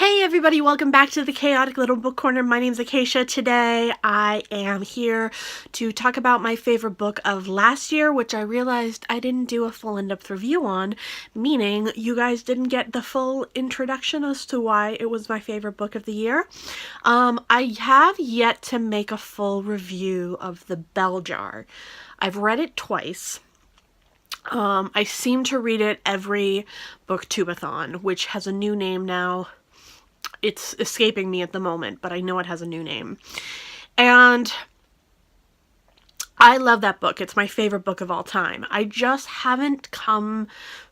Hey everybody, welcome back to the Chaotic Little Book Corner. My name's Acacia. Today I am here to talk about my favorite book of last year, which I realized I didn't do a full in-depth review on, meaning you guys didn't get the full introduction as to why it was my favorite book of the year. I have yet to make a full review of The Bell Jar. I've read it twice. I seem to read it every booktubeathon, which has a new name now. It's escaping me at the moment, but I know it has a new name. And I love that book. It's my favorite book of all time. I just haven't come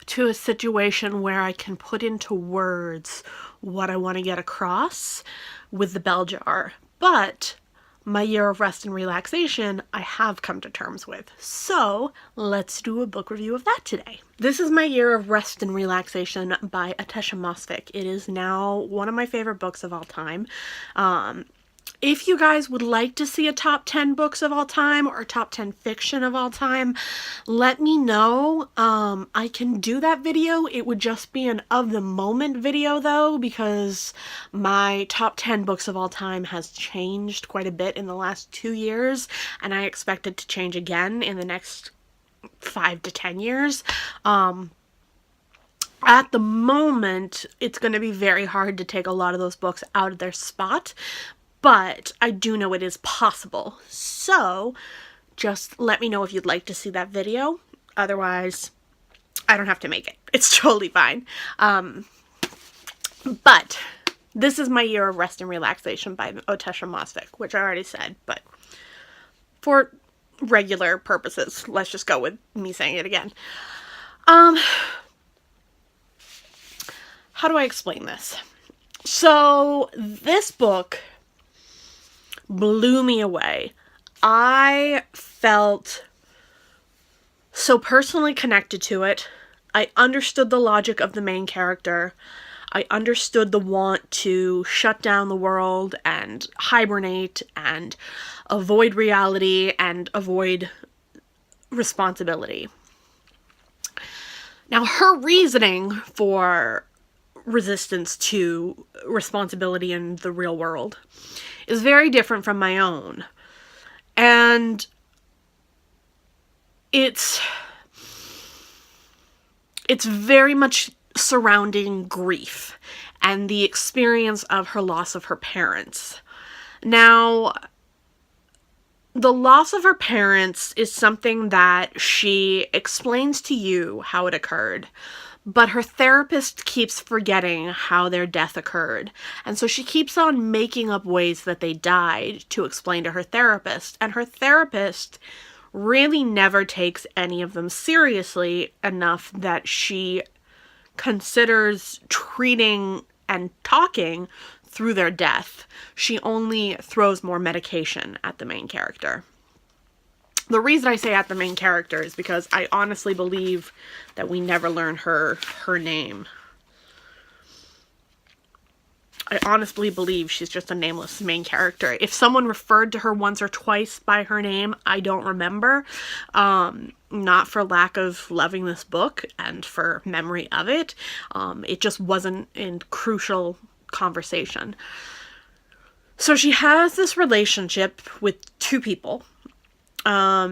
to a situation where I can put into words what I want to get across with The Bell Jar. But my year of rest and relaxation, I have come to terms with. So let's do a book review of that today. This is My Year of Rest and Relaxation by Atesha Mosvik. It is now one of my favorite books of all time. If you guys would like to see a top 10 books of all time or top 10 fiction of all time, let me know. I can do that video. It would just be an of the moment video though, because my top 10 books of all time has changed quite a bit in the last 2 years, and I expect it to change again in the next 5 to 10 years. At the moment, it's going to be very hard to take a lot of those books out of their spot, but I do know it is possible. So just let me know if you'd like to see that video. Otherwise, I don't have to make it. It's totally fine. But this is My Year of Rest and Relaxation by Atesha Mosvik, which I already said, but for regular purposes, let's just go with me saying it again. How do I explain this? So this book blew me away. I felt so personally connected to it. I understood the logic of the main character. I understood the want to shut down the world and hibernate and avoid reality and avoid responsibility. Now, her reasoning for resistance to responsibility in the real world is very different from my own. And it's very much surrounding grief and the experience of her loss of her parents. Now, the loss of her parents is something that she explains to you how it occurred, but her therapist keeps forgetting how their death occurred. And so she keeps on making up ways that they died to explain to her therapist. And her therapist really never takes any of them seriously enough that she considers treating and talking through their death. She only throws more medication at the main character. The reason I say at the main character is because I honestly believe that we never learn her name. I honestly believe she's just a nameless main character. If someone referred to her once or twice by her name, I don't remember. Not for lack of loving this book and for memory of it. It just wasn't in crucial conversation. So she has this relationship with two people.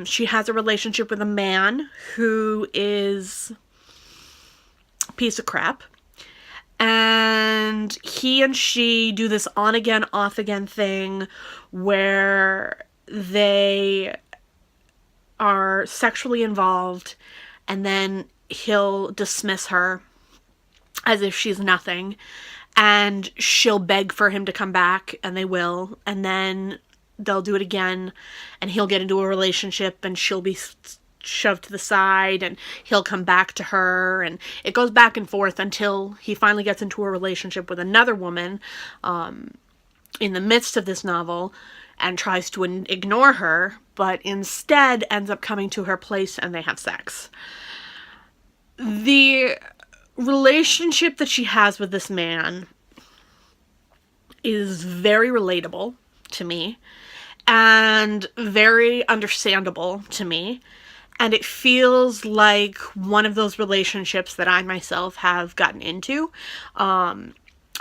She has a relationship with a man who is a piece of crap. And he and she do this on-again, off-again thing where they are sexually involved, and then he'll dismiss her as if she's nothing, and she'll beg for him to come back, and they will, and then they'll do it again, and he'll get into a relationship, and she'll be shoved to the side, and he'll come back to her, and it goes back and forth until he finally gets into a relationship with another woman in the midst of this novel, and tries to ignore her, but instead ends up coming to her place and they have sex. The relationship that she has with this man is very relatable to me and very understandable to me, and it feels like one of those relationships that I myself have gotten into.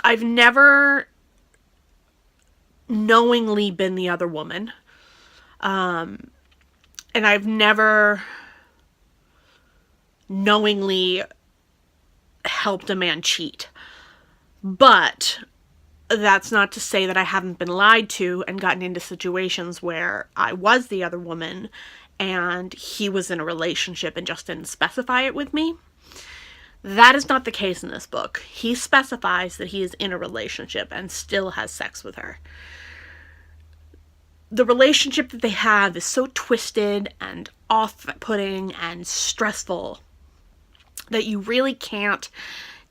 I I've never knowingly been the other woman. And I've never knowingly helped a man cheat. But that's not to say that I haven't been lied to and gotten into situations where I was the other woman and he was in a relationship and just didn't specify it with me. That is not the case in this book. He specifies that he is in a relationship and still has sex with her. The relationship that they have is so twisted and off-putting and stressful that you really can't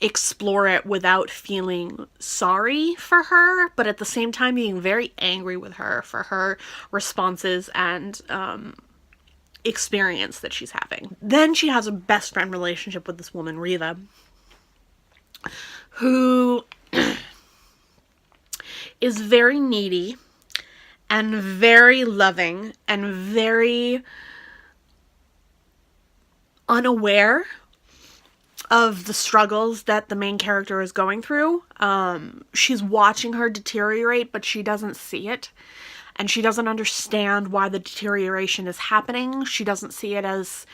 explore it without feeling sorry for her, but at the same time being very angry with her for her responses and experience that she's having. Then she has a best friend relationship with this woman, Riva, who is very needy and very loving and very unaware of the struggles that the main character is going through. She's watching her deteriorate, but she doesn't see it. And she doesn't understand why the deterioration is happening. She doesn't see it as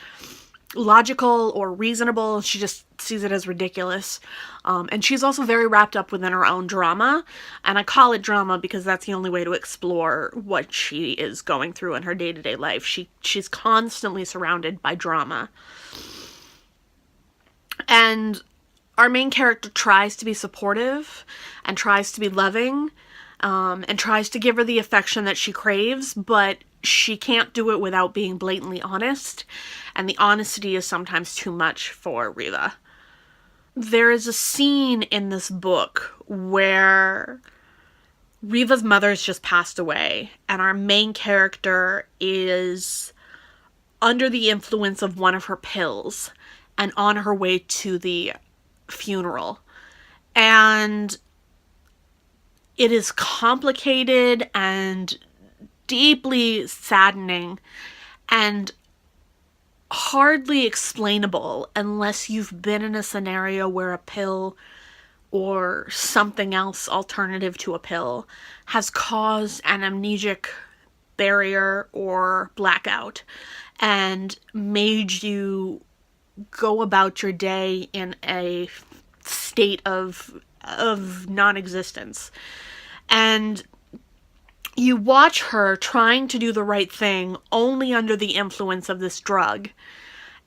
logical or reasonable. She just sees it as ridiculous. And she's also very wrapped up within her own drama. And I call it drama because that's the only way to explore what she is going through in her day-to-day life. She's constantly surrounded by drama. And our main character tries to be supportive and tries to be loving, and tries to give her the affection that she craves, but she can't do it without being blatantly honest, and the honesty is sometimes too much for Riva. There is a scene in this book where Riva's mother's just passed away, and our main character is under the influence of one of her pills and on her way to the funeral. And it is complicated and deeply saddening and hardly explainable unless you've been in a scenario where a pill or something else alternative to a pill has caused an amnesic barrier or blackout and made you go about your day in a state of non-existence. And you watch her trying to do the right thing only under the influence of this drug.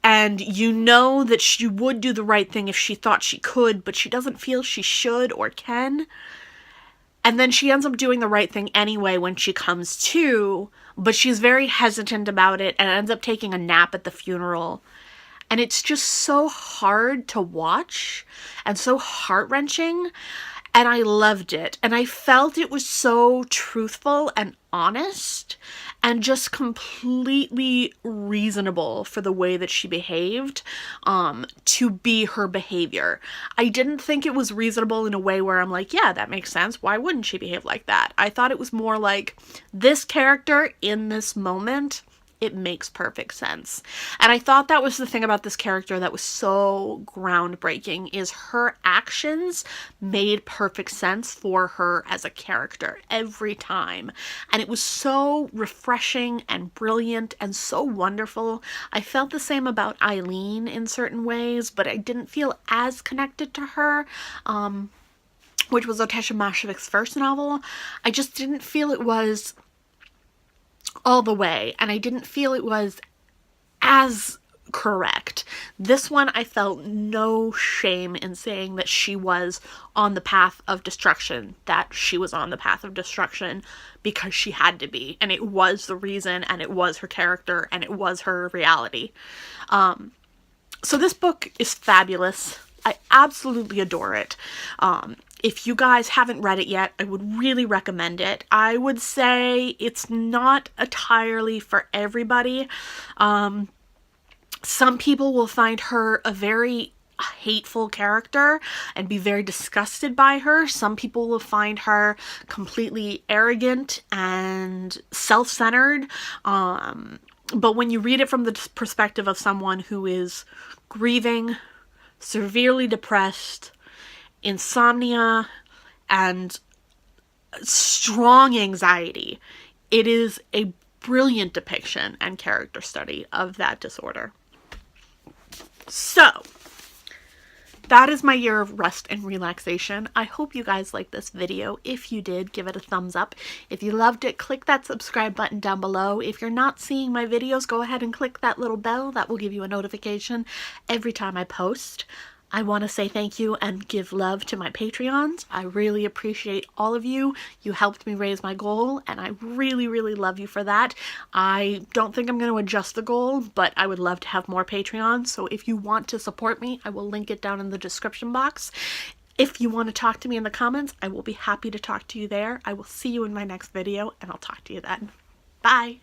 And you know that she would do the right thing if she thought she could, but she doesn't feel she should or can. And then she ends up doing the right thing anyway when she comes to, but she's very hesitant about it and ends up taking a nap at the funeral. And it's just so hard to watch and so heart-wrenching. And I loved it. And I felt it was so truthful and honest and just completely reasonable for the way that she behaved, to be her behavior. I didn't think it was reasonable in a way where I'm like, yeah, that makes sense. Why wouldn't she behave like that? I thought it was more like, this character in this moment, it makes perfect sense. And I thought that was the thing about this character that was so groundbreaking, is her actions made perfect sense for her as a character every time. And it was so refreshing and brilliant and so wonderful. I felt the same about Eileen in certain ways, but I didn't feel as connected to her, which was Otesha Mashevik's first novel. I just didn't feel it was all the way, and I didn't feel it was as correct. This one, I felt no shame in saying that she was on the path of destruction, that she was on the path of destruction because she had to be, and it was the reason, and it was her character, and it was her reality. So this book is fabulous. I absolutely adore it. If you guys haven't read it yet, I would really recommend it. I would say it's not entirely for everybody. Some people will find her a very hateful character and be very disgusted by her. Some people will find her completely arrogant and self-centered. But when you read it from the perspective of someone who is grieving, severely depressed, insomnia, and strong anxiety. It is a brilliant depiction and character study of that disorder. So, that is my year of rest and relaxation. I hope you guys liked this video. If you did, give it a thumbs up. If you loved it, click that subscribe button down below. If you're not seeing my videos, go ahead and click that little bell. That will give you a notification every time I post. I want to say thank you and give love to my Patreons. I really appreciate all of you. You helped me raise my goal, and I really, really love you for that. I don't think I'm going to adjust the goal, but I would love to have more Patreons. So if you want to support me, I will link it down in the description box. If you want to talk to me in the comments, I will be happy to talk to you there. I will see you in my next video, and I'll talk to you then. Bye!